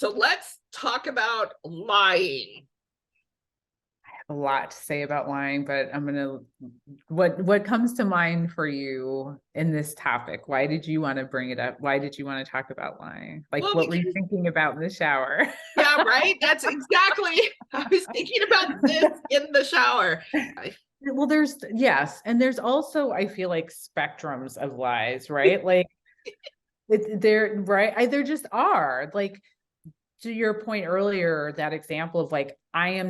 So let's talk about lying. A lot to say about lying, but what comes to mind for you in this topic? Why did you want to bring it up? Why did you want to talk about lying? Like, Well, what were you because thinking about in the shower? yeah, right. That's exactly. I was thinking about this in the shower. Well, yes, and there's also, I feel like, spectrums of lies, right? Like there, right? There just are. Like, to your point earlier, that example of like, I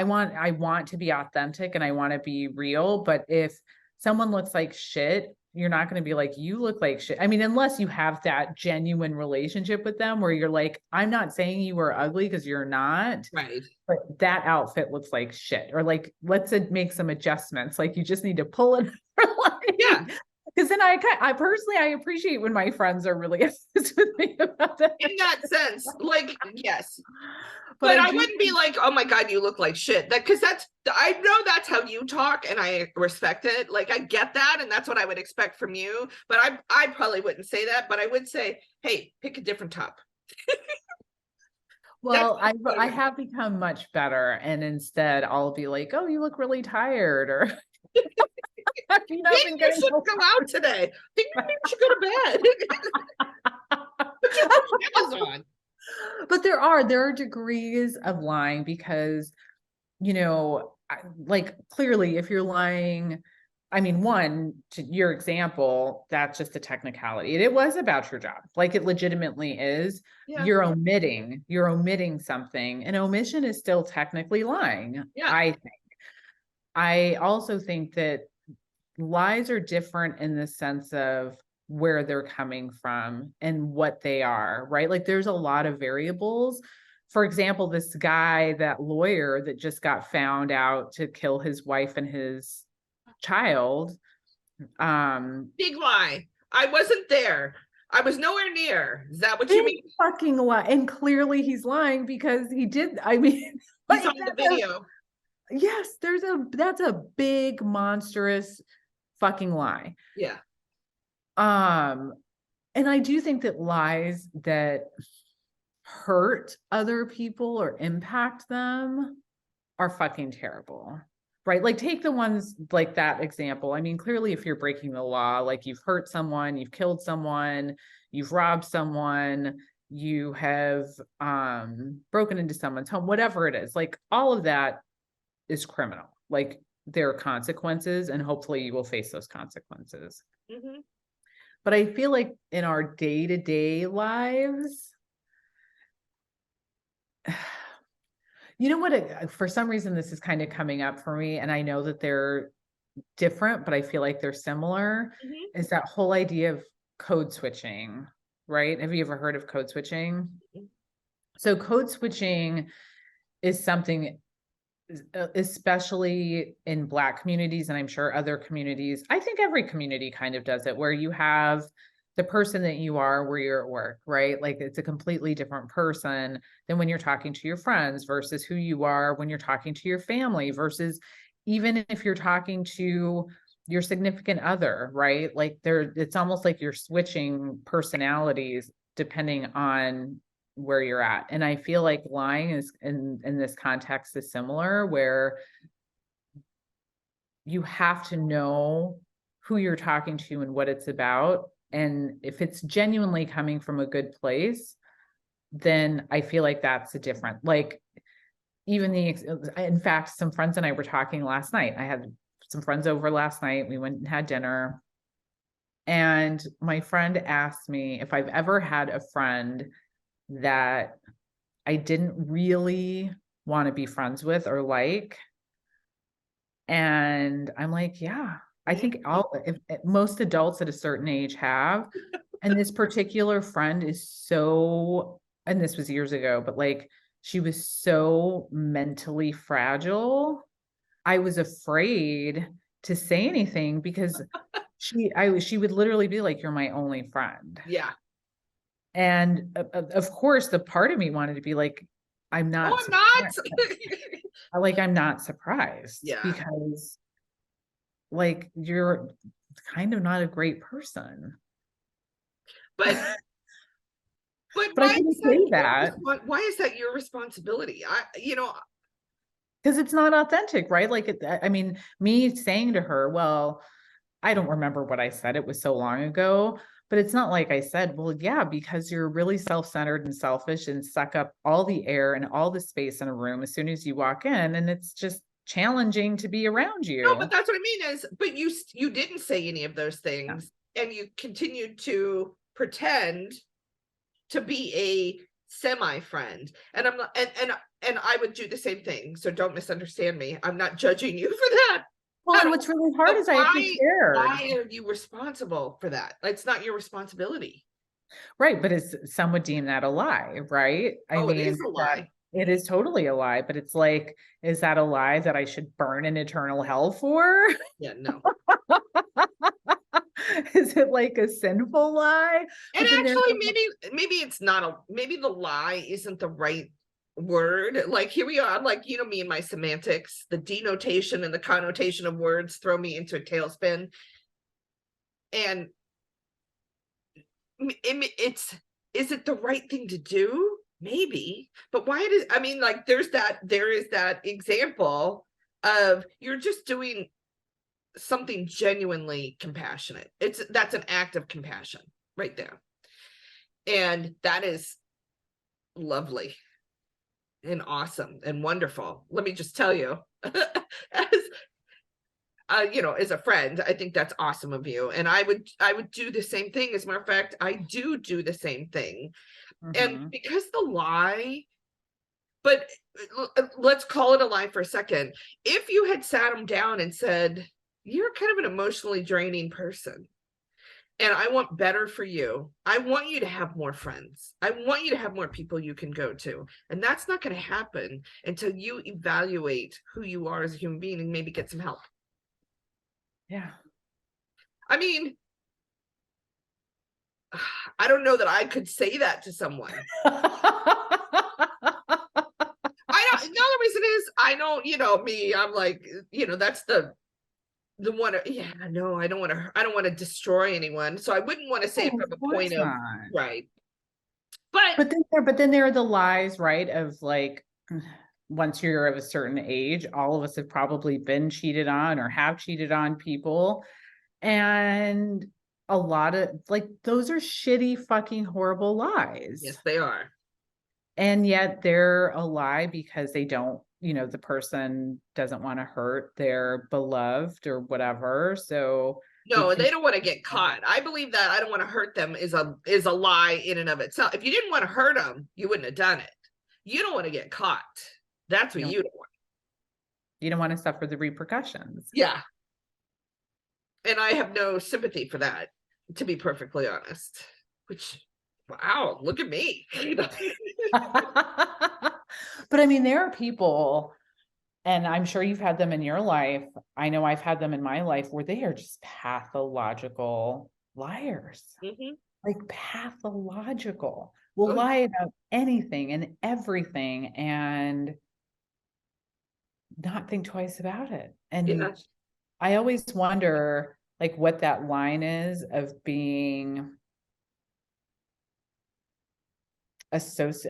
want to be authentic and I want to be real, but if someone looks like shit, you're not going to be like, you look like shit. I mean, unless you have that genuine relationship with them where you're like, I'm not saying you were ugly because you're not, Right. but that outfit looks like shit. Or like, let's make some adjustments. Like, you just need to pull it. Yeah. Because then I personally, I appreciate when my friends are really honest with me about that. In that sense, like, yes. But But I I do wouldn't be think, like, oh my God, you look like shit. That because I know that's how you talk and I respect it. Like I get that, and that's what I would expect from you. But I probably wouldn't say that, but I would say, hey, pick a different top. That's well, I have become much better, and instead I'll be like, "Oh, you look really tired," or "Have you not maybe been you getting shouldn't enough go out today. Maybe you should go to bed. Put your pajamas on. But there are degrees of lying because, like, clearly if you're lying, I mean, one, to your example, that's just a technicality. It was about your job. Like, it legitimately is. Yeah, You're omitting something. And omission is still technically lying, yeah, I think. I also think that lies are different in the sense of where they're coming from and what they are, right? Like, there's a lot of variables. For example, this guy, that lawyer that just got found out to kill his wife and his child. big lie. I wasn't there. I was nowhere near. Is that what you Big mean? fucking lie. And clearly he's lying because he did. I mean, He's like, on the video. yes, that's a big, monstrous fucking lie. Yeah. Um, and I do think that lies that hurt other people or impact them are fucking terrible. Right? Like, take the ones like that example. I mean, clearly, if you're breaking the law, like, you've hurt someone, you've killed someone, you've robbed someone, you have broken into someone's home, whatever it is, like, all of that is criminal. Like, there are consequences, and hopefully you will face those consequences. Mm-hmm. But I feel like in our day-to-day lives, you know what? For some reason, this is kind of coming up for me, and I know that they're different, but I feel like they're similar. Mm-hmm. Is that whole idea of code switching, right? Have you ever heard of code switching? So, code switching is something, especially in Black communities, and I'm sure other communities, I think every community kind of does it, where you have the person that you are where you're at work, right? Like, it's a completely different person than when you're talking to your friends versus who you are when you're talking to your family versus even if you're talking to your significant other, right? Like, it's almost like you're switching personalities depending on where you're at. And I feel like lying is in this context is similar, where you have to know who you're talking to and what it's about. And if it's genuinely coming from a good place, then I feel like that's a different, like, even in fact, some friends and I were talking last night. I had some friends over last night. We went and had dinner. And my friend asked me if I've ever had a friend that I didn't really want to be friends with or like. And I'm like, yeah, I Mm-hmm. think if most adults at a certain age have. And this particular friend is so, and this was years ago, but like, she was so mentally fragile. I was afraid to say anything because she would literally be like, "You're my only friend." Yeah. And of course, the part of me wanted to be like, I'm Oh, not I'm not. surprised. Like, I'm not surprised Yeah. because, like, you're kind of not a great person. But But But I why couldn't is say that that why is that your responsibility? because it's not authentic, right? Like, I mean, me saying to her, well, I don't remember what I said. It was so long ago, but it's not like I said, well, yeah, because you're really self-centered and selfish and suck up all the air and all the space in a room as soon as you walk in. And it's just challenging to be around No, but you. that's what I mean is, but you didn't say any of those Yeah. things, and you continued to pretend to be a semi friend. And I'm not, and I would do the same thing. So don't misunderstand me. I'm not judging you for that. Well, at and all. what's really hard But is I actually cared. why are you responsible for that? It's not your responsibility. Right. But some would deem that a lie, right? I Oh, it mean, is a that lie. it is totally a lie, but it's like, is that a lie that I should burn in eternal hell for? Yeah, no. Is it like a sinful lie? And But then there's actually, maybe it's not maybe the lie isn't the right word. Like here we are, I'm like, me and my semantics, the denotation and the connotation of words throw me into a tailspin. And it's, is it the right thing to do? Maybe, but why does, I mean, like there is that example of you're just doing something genuinely compassionate. That's an act of compassion right there. And that is lovely and awesome and wonderful. Let me just tell you, as as a friend, I think that's awesome of you. And I would do the same thing. As a matter of fact, I do the same thing. And Mhm. because the lie, but let's call it a lie for a second. If you had sat him down and said, you're kind of an emotionally draining person, and I want better for you. I want you to have more friends. I want you to have more people you can go to. And that's not going to happen until you evaluate who you are as a human being and maybe get some help. Yeah. I mean, I don't know that I could say that to someone. I don't, the other reason is I know, me, I'm like, that's the one, yeah, no, I don't want to destroy anyone. So I wouldn't want to say it No, from of a point course of, not. right. But But then there are the lies, right? Of like, once you're of a certain age, all of us have probably been cheated on or have cheated on people. And a lot of like those are shitty, fucking horrible lies. yes, they are. And yet they're a lie because they don't, the person doesn't want to hurt their beloved or whatever. So they No, can. they don't want to get caught. I believe that I don't want to hurt them is a lie in and of itself. If you didn't want to hurt them, you wouldn't have done it. You don't want to get caught. That's what you don't want. You don't want to suffer the repercussions. Yeah. And I have no sympathy for that, to be perfectly honest. Which, wow, look at me. But I mean, there are people, and I'm sure you've had them in your life. I know I've had them in my life where they are just pathological liars. Mhm. Like pathological. Will Oh, lie about anything and everything and not think twice about it. And yeah. I always wonder like what that line is of being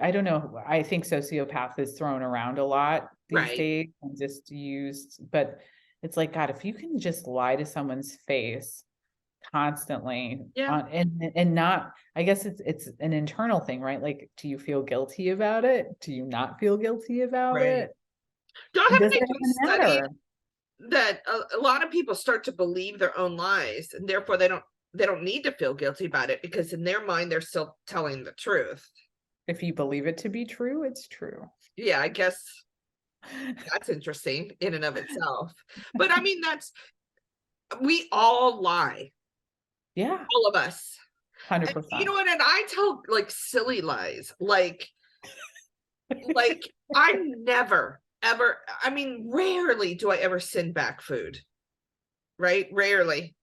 I don't know. I think sociopath is thrown around a lot these Right. days and just used, but it's like, God, if you can just lie to someone's face constantly Yeah. on and not, I guess it's an internal thing, right? Like, do you feel guilty about it? Do you not feel guilty about Right. it? Don't And have does they it been even studied matter? that a lot of people start to believe their own lies, and therefore they don't need to feel guilty about it because in their mind they're still telling the truth. If you believe it to be true, it's true. Yeah, I guess that's interesting in and of itself. But I mean, we all lie, Yeah, all of us. And you 100%. know what? And I tell like silly lies, like I never ever. I mean, rarely do I ever send back food. Right? Rarely,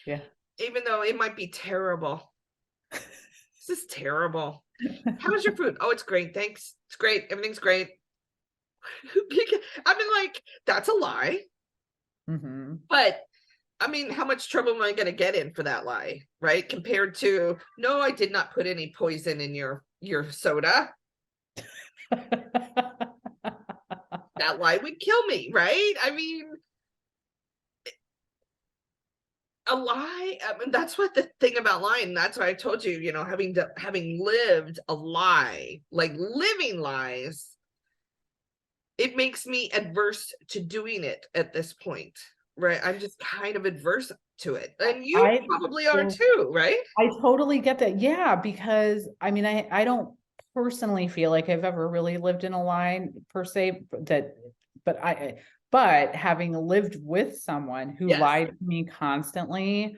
Yeah. even though it might be terrible. This is terrible. How's your food? Oh, it's great. Thanks. It's great. Everything's great. I mean, like, that's a lie. Hmm. But I mean, how much trouble am I going to get in for that lie, right? Compared to, no, I did not put any poison in your soda. That lie would kill me, right? I mean, a lie. I mean, that's what the thing about lying. That's why I told you, you know, having lived a lie, like living lies, it makes me adverse to doing it at this point, right? I'm just kind of adverse to it, and you I probably are too, right? I totally get that. Yeah, because I mean, I don't personally feel like I've ever really lived in a line per se, but having lived with someone who Yes. lied to me constantly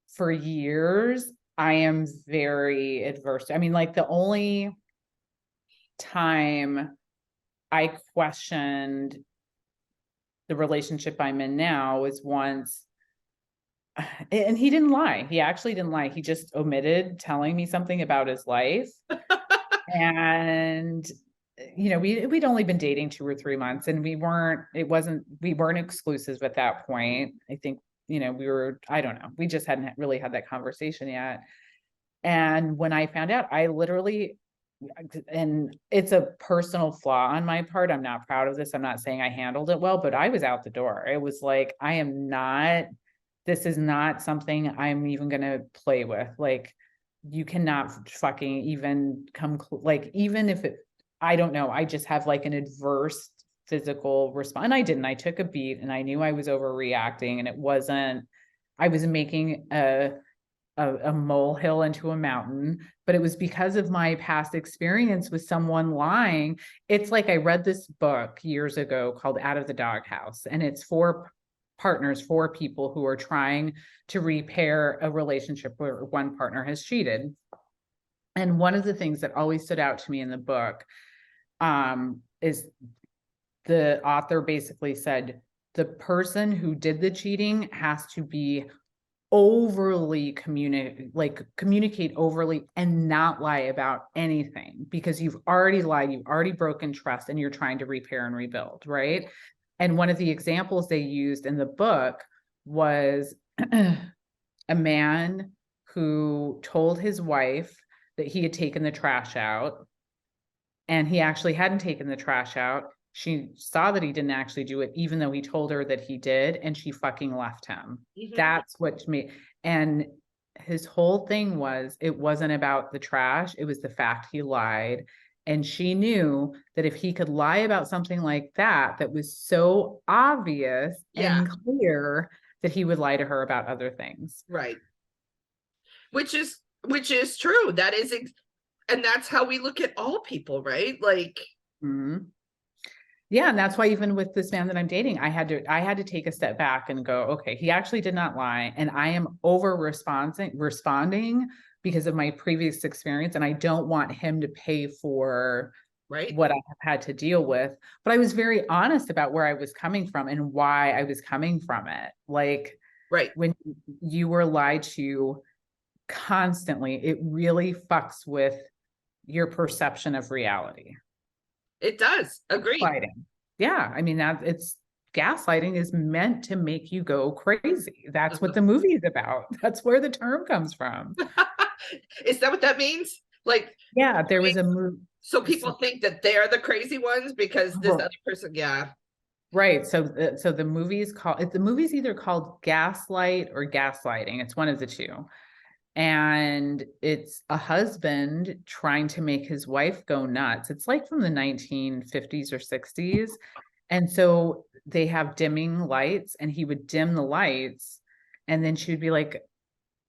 for years, I am very adverse. I mean, like the only time I questioned the relationship I'm in now was once, and he didn't lie. He actually didn't lie. He just omitted telling me something about his life. And you know, we'd only been dating 2 or 3 months, and we weren't exclusive at that point. I think, you know, I don't know, we just hadn't really had that conversation yet. And when I found out, I literally, and it's a personal flaw on my part, I'm not proud of this, I'm not saying I handled it well, but I was out the door. It was like, this is not something I'm even gonna play with. Like, you cannot fucking even like, even if I don't know, I just have like an adverse physical response. And I took a beat, and I knew I was overreacting, and I was making a molehill into a mountain, but it was because of my past experience with someone lying. It's like, I read this book years ago called Out of the Doghouse, and it's for people who are trying to repair a relationship where one partner has cheated. And one of the things that always stood out to me in the book is the author basically said, the person who did the cheating has to be overly communicate overly and not lie about anything, because you've already lied, you've already broken trust, and you're trying to repair and rebuild, right? And one of the examples they used in the book was a man who told his wife that he had taken the trash out, and he actually hadn't taken the trash out. She saw that he didn't actually do it, even though he told her that he did, and she fucking left him. Mhm. That's what me. And his whole thing was, it wasn't about the trash, it was the fact he lied. And she knew that if he could lie about something like that, that was so obvious and clear, that he would lie to her about other things. Right. Which is true. That is, and that's how we look at all people, right? Like, Mhm. Yeah, and that's why even with this man that I'm dating, I had to take a step back and go, okay, he actually did not lie, and I am responding because of my previous experience, and I don't want him to pay for right. what I have had to deal with. But I was very honest about where I was coming from and why I was coming from it. Like, Right. when you were lied to constantly, it really fucks with your perception of reality. It does. Agree. Gaslighting. Yeah, I mean, gaslighting is meant to make you go crazy. That's what the movie is about. That's where the term comes from. Is that what that means? Like, yeah, there was a movie. So people think that they're the crazy ones because this other person, yeah. Right. So the movie's either called Gaslight or Gaslighting. It's one of the two. And it's a husband trying to make his wife go nuts. It's like from the 1950s or 60s. And so they have dimming lights, and he would dim the lights, and then she would be like,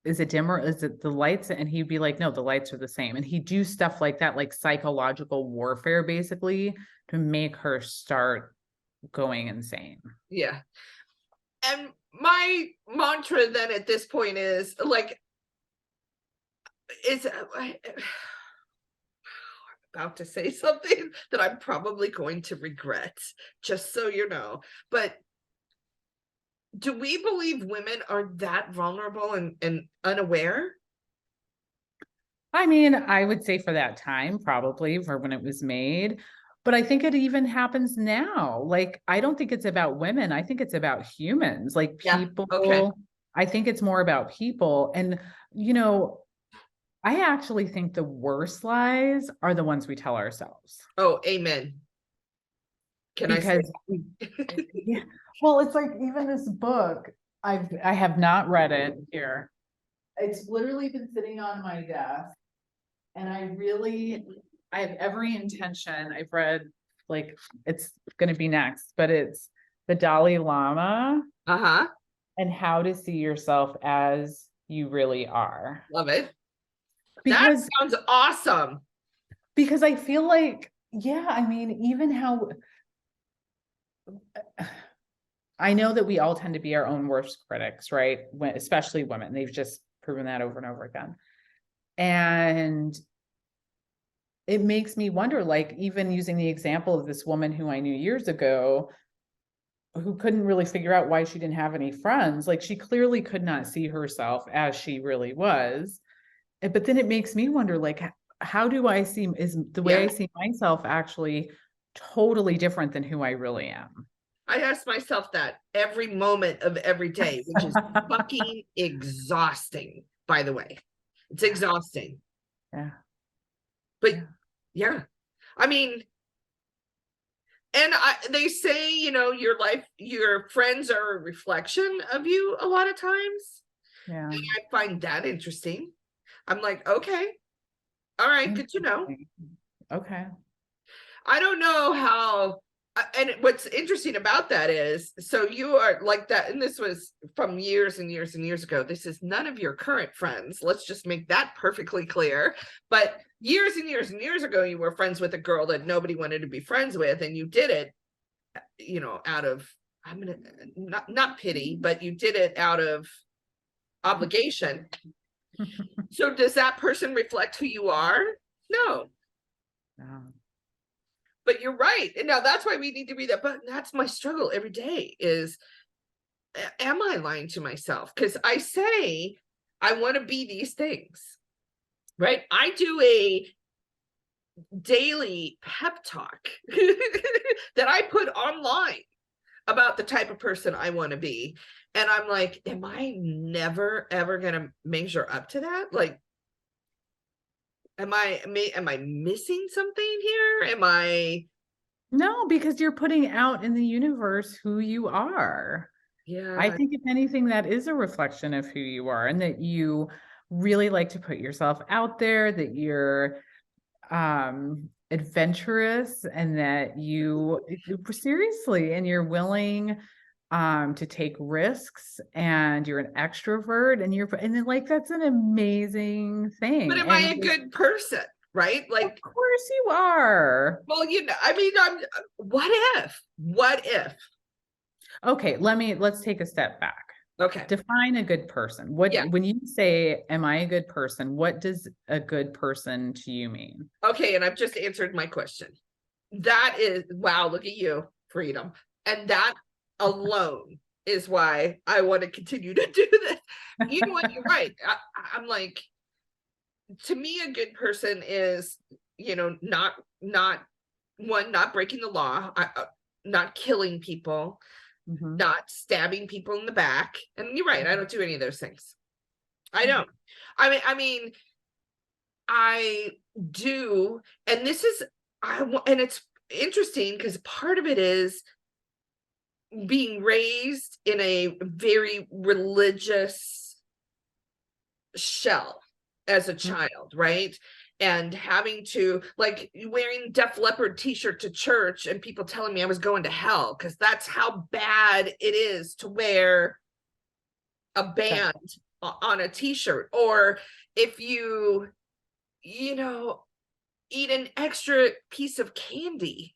is it dimmer? Is it the lights? And he'd be like, no, the lights are the same. And he'd do stuff like that, like psychological warfare, basically, to make her start going insane. Yeah. And my mantra then at this point is like, about to say something that I'm probably going to regret, just so you know. But do we believe women are that vulnerable and unaware? I mean, I would say for that time, probably, for when it was made. But I think it even happens now. Like, I don't think it's about women. I think it's about humans, like Yeah. Okay. people. I think it's more about people. And, you know, I actually think the worst lies are the ones we tell ourselves. Oh, amen. Can I say? Because yeah, well, it's like even this book, I have not read it here. It's literally been sitting on my desk. And I have every intention. I've read, like, it's gonna be next, but it's the Dalai Lama Uh-huh. and how to see yourself as you really are. Love it. That Because sounds awesome. I feel like, yeah, I mean, even how I know that we all tend to be our own worst critics, right? When, especially women, they've just proven that over and over again. And it makes me wonder, like, even using the example of this woman who I knew years ago, who couldn't really figure out why she didn't have any friends. Like, she clearly could not see herself as she really was. But then it makes me wonder, like, how do I see, is the way I see myself actually totally different than who I really am? I ask myself that every moment of every day, which is fucking exhausting, by the way. It's exhausting. Yeah. But yeah, I mean, and they say, you know, your life, your friends are a reflection of you a lot of times. Yeah. And I find that interesting. I'm like, okay, all right, good to know. Okay. I don't know how, and what's interesting about that is, so you are like that, and this was from years and years and years ago. This is none of your current friends. Let's just make that perfectly clear. But years and years and years ago, you were friends with a girl that nobody wanted to be friends with, and you did it, you know, out of, I'm gonna, not pity, but you did it out of obligation. So does that person reflect who you are? No. Yeah. But you're right. And now that's why we need to be that. But that's my struggle every day is, am I lying to myself? Because I say I want to be these things, right? I do a daily pep talk that I put online about the type of person I want to be. And I'm like, am I never, ever going to measure up to that? Like, am I missing something here? Am I? No, because you're putting out in the universe who you are. Yeah. I think if anything, that is a reflection of who you are, and that you really like to put yourself out there, that you're adventurous, and that you seriously, and you're willing to take risks, and you're an extrovert, and then, like, that's an amazing thing. But am I And a good person? Right? Like, of course you are. well, you know, I mean, what if? What if? Okay, let's take a step back. Okay. Define a good person. When you say, am I a good person, what does a good person to you mean? Okay, and I've just answered my question. That is, wow, look at you, freedom. And that alone is why I want to continue to do this. You know what? You're right. I'm like, to me, a good person is, you know, not breaking the law, not killing people, not stabbing people in the back. And you're right, I don't do any of those things. I don't. I mean, I do, and this is, and it's interesting because part of it is being raised in a very religious shell as a child, right? And having to, like, wearing Def Leppard t-shirt to church and people telling me I was going to hell because that's how bad it is to wear a band on a t-shirt. Or if you know, eat an extra piece of candy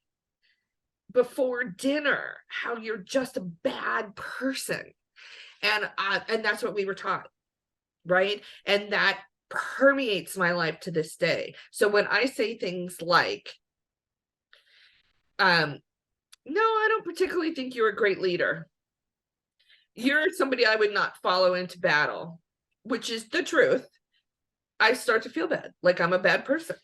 before dinner, how you're just a bad person. And that's what we were taught, right? And that permeates my life to this day. So when I say things like, no, I don't particularly think you're a great leader. You're somebody I would not follow into battle, which is the truth. I start to feel bad, like I'm a bad person.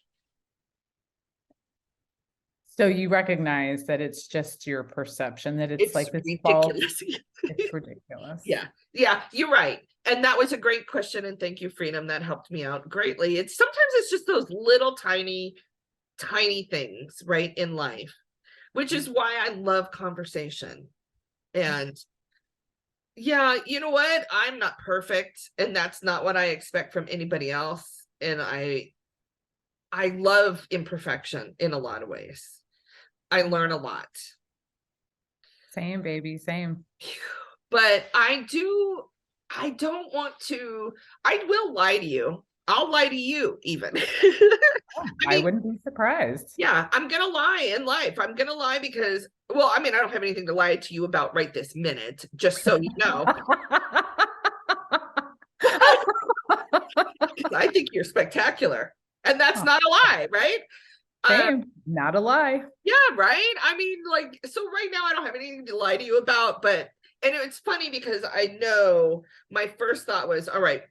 So you recognize that it's just your perception, that it's It's like this false, ridiculous. it's ridiculous. Yeah, you're right. And that was a great question. And thank you, Freedom. That helped me out greatly. It's sometimes it's just those little tiny things, right, in life, which is why I love conversation. And yeah, you know what? I'm not perfect, and that's not what I expect from anybody else. And I love imperfection in a lot of ways. I learn a lot. Same, baby, same. But I don't want to, I will lie to you. I'll lie to you even. I wouldn't be surprised. Yeah, I'm gonna lie in life. I'm gonna lie because, well, I mean, I don't have anything to lie to you about right this minute, just so you know. I think you're spectacular. And that's not a lie, right? Same, not a lie. Yeah, right? I mean, like, so right now I don't have anything to lie to you about, but, and it's funny because I know my first thought was, all right,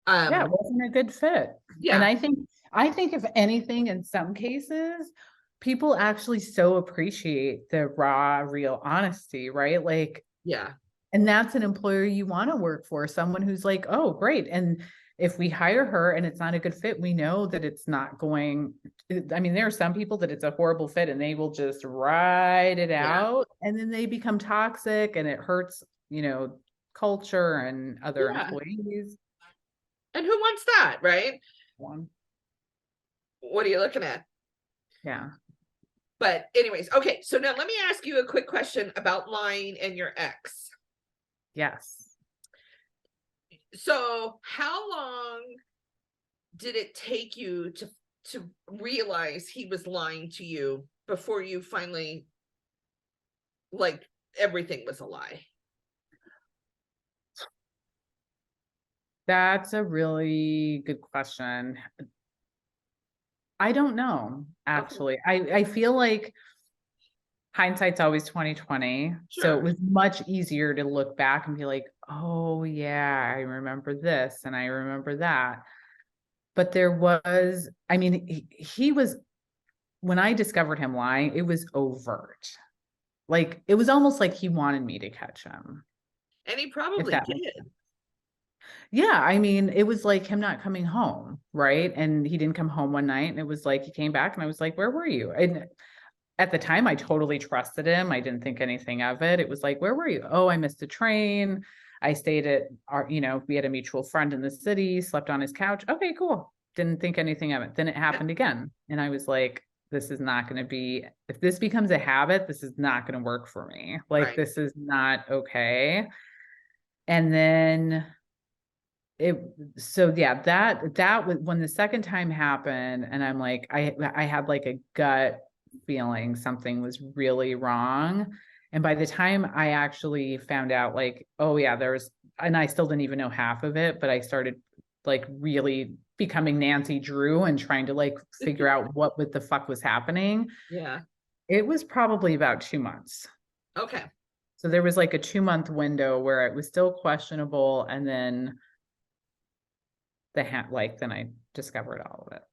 Yeah, it wasn't a good fit. yeah. And I think if anything, in some cases, people actually so appreciate the raw, real honesty, right? Like, Yeah. and that's an employer you want to work for, someone who's like, oh, great. And if we hire her and it's not a good fit, we know that it's not going. I mean, there are some people that it's a horrible fit and they will just ride it out, and then they become toxic and it hurts, culture and other employees. And who wants that, right? One. What are you looking at? Yeah. But anyways, okay, so now let me ask you a quick question about lying and your ex. Yes. So how long did it take you to realize he was lying to you before you finally, like, everything was a lie? That's a really good question. I don't know, actually. I feel like hindsight's always 2020. So Sure. it was much easier to look back and be like, oh yeah, I remember this and I remember that. But there was, I mean, he was, when I discovered him lying, it was overt. Like, it was almost like he wanted me to catch him. And he probably did. Yeah, I mean, it was like him not coming home, right? And he didn't come home one night, and it was like he came back, and I was like, where were you? And at the time, I totally trusted him. I didn't think anything of it. It was like, where were you? Oh, I missed a train. I stayed at our, we had a mutual friend in the city, slept on his couch. Okay, cool. Didn't think anything of it. Then it happened again. And I was like, this is not going to be, if this becomes a habit, this is not going to work for me. Like, this is not okay. And then that was when the second time happened, and I'm like, I had like a gut feeling something was really wrong. And by the time I actually found out, like, oh yeah, and I still didn't even know half of it, but I started like really becoming Nancy Drew and trying to like figure out what the fuck was happening. Yeah. It was probably about 2 months. Okay. So there was like a 2-month window where it was still questionable, and then then I discovered all of it.